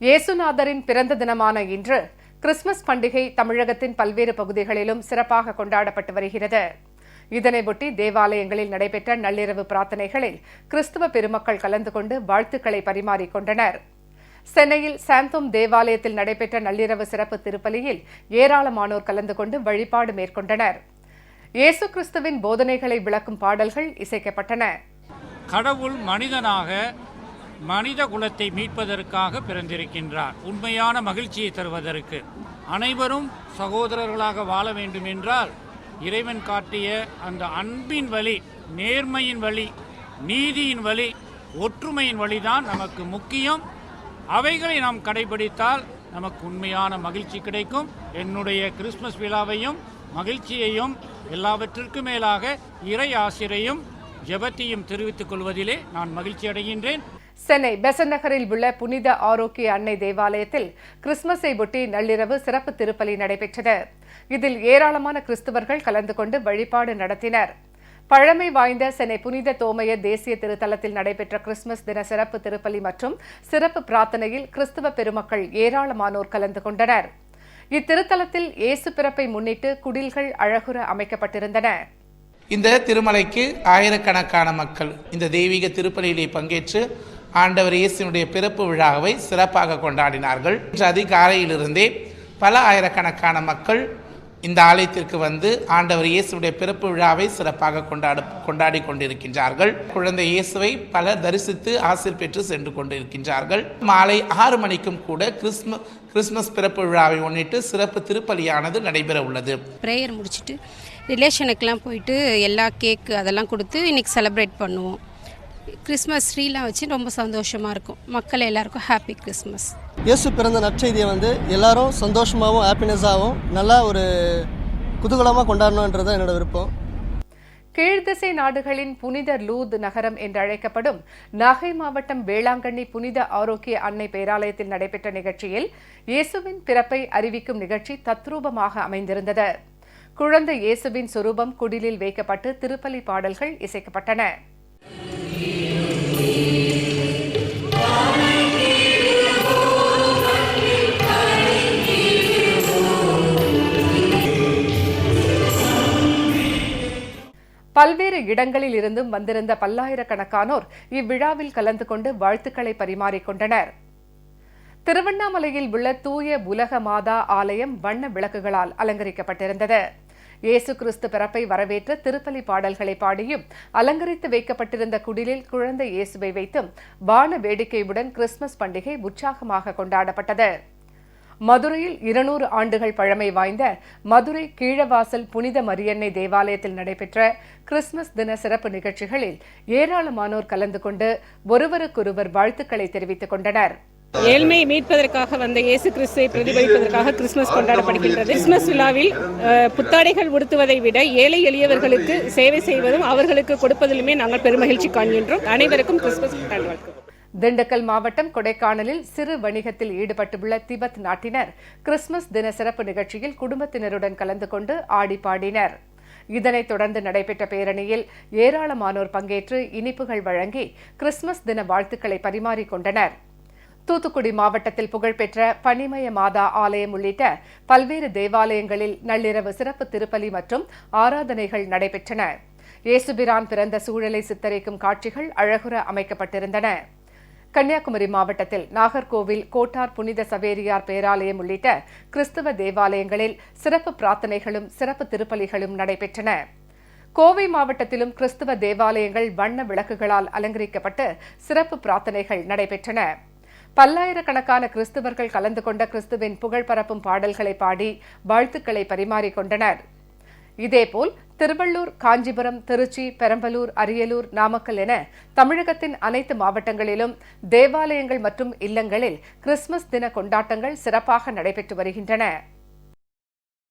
இயேசுநாதரின் பிறந்த தினமான இன்று கிறிஸ்துமஸ் பண்டிகை தமிழகத்தின் பல்வேறு பகுதிகளிலும் சிறப்பாக கொண்டாடப்பட்டு வருகிறது. இதனையொட்டி தேவாலயங்களில் நடைபெற்ற நள்ளிரவு பிரார்த்தனைகளில் கிறிஸ்துவ பெருமக்கள் கலந்து கொண்டு வாழ்த்துக்களை பரிமாறிக்கொண்டனர். சென்னையில் சாந்தோம் தேவாலயத்தில் நடைபெற்ற நள்ளிரவு சிறப்பு திருப்பலியில் ஏராளமானோர் கலந்து கொண்டு வழிபாடு மேற்கொண்டனர். இயேசு கிறிஸ்துவின் போதனைகளை விளக்கும் பாடல்கள் இசைக்கப்பட்டன. கடவுள் மனிதனாக மனித குலத்தை மீட்பதற்காக பிறந்திருக்கின்றார். உண்மையான மகிழ்ச்சியை தருவதற்கு அனைவரும் சகோதரர்களாக வாழ வேண்டும் என்றால் இறைவன் காட்டிய அந்த அன்பின் வழி, நேர்மையின் வழி, நீதியின் வழி, ஒற்றுமையின் வழிதான் நமக்கு முக்கியம். அவைகளை நாம் கடைபிடித்தால் நமக்கு உண்மையான மகிழ்ச்சி கிடைக்கும். என்னுடைய கிறிஸ்துமஸ் விழாவையும் மகிழ்ச்சியையும் எல்லாவற்றிற்கும் மேலாக இறை ஆசிரையும் ஜெபத்தையும் தெரிவித்துக் கொள்வதிலே நான் மகிழ்ச்சி அடைகின்றேன். சென்னை பெசன்ட் நகரில் உள்ள புனித ஆரோக்கிய அன்னை தேவாலயத்தில் கிறிஸ்துமஸை ஒட்டி நள்ளிரவு சிறப்பு திருப்பலி நடைபெற்றது. இதில் ஏராளமான கிறிஸ்தவர்கள் கலந்து கொண்டு வழிபாடு நடத்தினர். பழமை வாய்ந்த சென்னை புனித தோமையர் தேசிய திருத்தலத்தில் நடைபெற்ற கிறிஸ்துமஸ் தின சிறப்பு திருப்பலி மற்றும் சிறப்பு பிரார்த்தனையில் கிறிஸ்துவ பெருமக்கள் ஏராளமானோர் கலந்து கொண்டனர். இத்திருத்தலத்தில் இயேசு பிறப்பை முன்னிட்டு குடில்கள் அழகுற அமைக்கப்பட்டிருந்தன. இந்த திருமலைக்கு ஆயிரக்கணக்கான மக்கள் இந்த தெய்வீக திருப்பலியிலே பங்கேற்று ஆண்டவர் இயேசுனுடைய பிறப்பு விழாவை சிறப்பாக கொண்டாடினார்கள். இன்று அதிகாலையிலிருந்தே பல ஆயிரக்கணக்கான மக்கள் இந்த ஆலயத்திற்கு வந்து ஆண்டவர் இயேசுடைய பிறப்பு விழாவை சிறப்பாக கொண்டாடி கொண்டிருக்கின்றார்கள். குழந்தை இயேசுவை பலர் தரிசித்து ஆசீர் பெற்று சென்று கொண்டிருக்கின்றார்கள். மாலை 6 மணிக்கும் கூட கிறிஸ்துமஸ் பிறப்பு விழாவை முன்னிட்டு சிறப்பு திருப்பலியானது நடைபெற உள்ளது. ப்ரேயர் முடிச்சுட்டு ரிலேஷனுக்கெல்லாம் போயிட்டு எல்லா கேக்கு அதெல்லாம் கொடுத்து இன்றைக்கி செலிப்ரேட் பண்ணுவோம். கிறிஸ்மஸ் ட்ரீலாம் வச்சு ரொம்ப சந்தோஷமாக இருக்கும். மக்கள் எல்லாருக்கும் ஹாப்பி கிறிஸ்மஸ். இயேசு பிறந்த நற்செய்தியை எல்லாரும் சந்தோஷமாகவும் ஹாப்பினஸாகவும் நல்லா ஒரு குதூகலமாக கொண்டாடணுன்றது என்னோட விருப்பம். கீழ்திசை நாடுகளின் புனித லூத் நகரம் என்று அழைக்கப்படும் நாகை மாவட்டம் வேளாங்கண்ணி புனித ஆரோக்கிய அன்னை பேராலயத்தில் நடைபெற்ற நிகழ்ச்சியில் இயேசுவின் பிறப்பை அறிவிக்கும் நிகழ்ச்சி தத்ரூபமாக அமைந்திருந்தது. குழந்தை இயேசுவின் சொரூபம் குடிலில் வைக்கப்பட்டு திருப்பலி பாடல்கள் இசைக்கப்பட்டன. பல்வேறு இடங்களில் இருந்தும் வந்திருந்த பல்லாயிரக்கணக்கானோர் இவ்விழாவில் கலந்து கொண்டு வாழ்த்துக்களை பரிமாறிக்கொண்டனர். திருவண்ணாமலையில் உள்ள தூய உலக மாதா ஆலயம் வண்ண விளக்குகளால் அலங்கரிக்கப்பட்டிருந்தது. இயேசு கிறிஸ்து பிறப்பை வரவேற்ற திருப்பலி பாடல்களை பாடியும் அலங்கரித்து வைக்கப்பட்டிருந்த குடிலில் குழந்தை இயேசுவை வைத்தும் வான வேடிக்கையுடன் கிறிஸ்துமஸ் பண்டிகை உற்சாகமாக கொண்டாடப்பட்டது. மதுரையில் 200 ஆண்டுகள் பழமை வாய்ந்த மதுரை கீழவாசல் புனித மரியன்னை தேவாலயத்தில் நடைபெற்ற கிறிஸ்துமஸ் தின சிறப்பு நிகழ்ச்சிகளில் ஏராளமானோர் கலந்து கொண்டு ஒருவருக்கொருவர் வாழ்த்துக்களை தெரிவித்துக் கொண்டனர். ஏழ்மையை மீட்பதற்காக வந்த இயேசு கிறிஸ்துவை பிரதிபலிப்பதற்காக கிறிஸ்துமஸ் கொண்டாடப்படுகின்றது. கிறிஸ்துமஸ் விழாவில் புத்தாடைகள் உடுத்துவதை விட ஏழை எளியவர்களுக்கு சேவை செய்வதும் அவர்களுக்கு கொடுப்பதிலுமே நாங்கள் பெருமகிழ்ச்சி காண்கின்றோம். அனைவருக்கும் கிறிஸ்துமஸ் நல்வாழ்த்துக்கள். திண்டுக்கல் மாவட்டம் கொடைக்கானலில் சிறு வணிகத்தில் ஈடுபட்டுள்ள திபெத் நாட்டினர் கிறிஸ்துமஸ் தின சிறப்பு நிகழ்ச்சியில் குடும்பத்தினருடன் கலந்து கொண்டு ஆடி பாடினர். இதனைத் தொடர்ந்து நடைபெற்ற பேரணியில் ஏராளமானோர் பங்கேற்று இனிப்புகள் வழங்கி கிறிஸ்துமஸ் தின வாழ்த்துக்களை பரிமாறிக்கொண்டனர். தூத்துக்குடி மாவட்டத்தில் புகழ்பெற்ற பனிமய மாதா ஆலயம் உள்ளிட்ட பல்வேறு தேவாலயங்களில் நள்ளிரவு சிறப்பு திருப்பலி மற்றும் ஆராதனைகள் நடைபெற்றன. இயேசுபிரான் பிறந்த சூழலை சித்தரிக்கும் காட்சிகள் அழகுற அமைக்கப்பட்டிருந்தன. கன்னியாகுமரி மாவட்டத்தில் நாகர்கோவில் கோட்டார் புனித சவேரியார் பேராலயம் உள்ளிட்ட கிறிஸ்தவ தேவாலயங்களில் சிறப்பு பிரார்த்தனைகளும் சிறப்பு திருப்பலிகளும் நடைபெற்றன. கோவை மாவட்டத்திலும் கிறிஸ்தவ தேவாலயங்கள் வண்ண விளக்குகளால் அலங்கரிக்கப்பட்டு சிறப்பு பிரார்த்தனைகள் நடைபெற்றன. பல்லாயிரக்கணக்கான கிறிஸ்தவர்கள் கலந்து கொண்ட கிறிஸ்துவின் புகழ் பரப்பும் பாடல்களை பாடி வாழ்த்துக்களை பரிமாறிக்கொண்டனர். இதேபோல் திருவள்ளூர், காஞ்சிபுரம், திருச்சி, பெரம்பலூர், அரியலூர், நாமக்கல் என தமிழகத்தின் அனைத்து மாவட்டங்களிலும் தேவாலயங்கள் மற்றும் இல்லங்களில் கிறிஸ்துமஸ் தின கொண்டாட்டங்கள் சிறப்பாக நடைபெற்று வருகின்றன.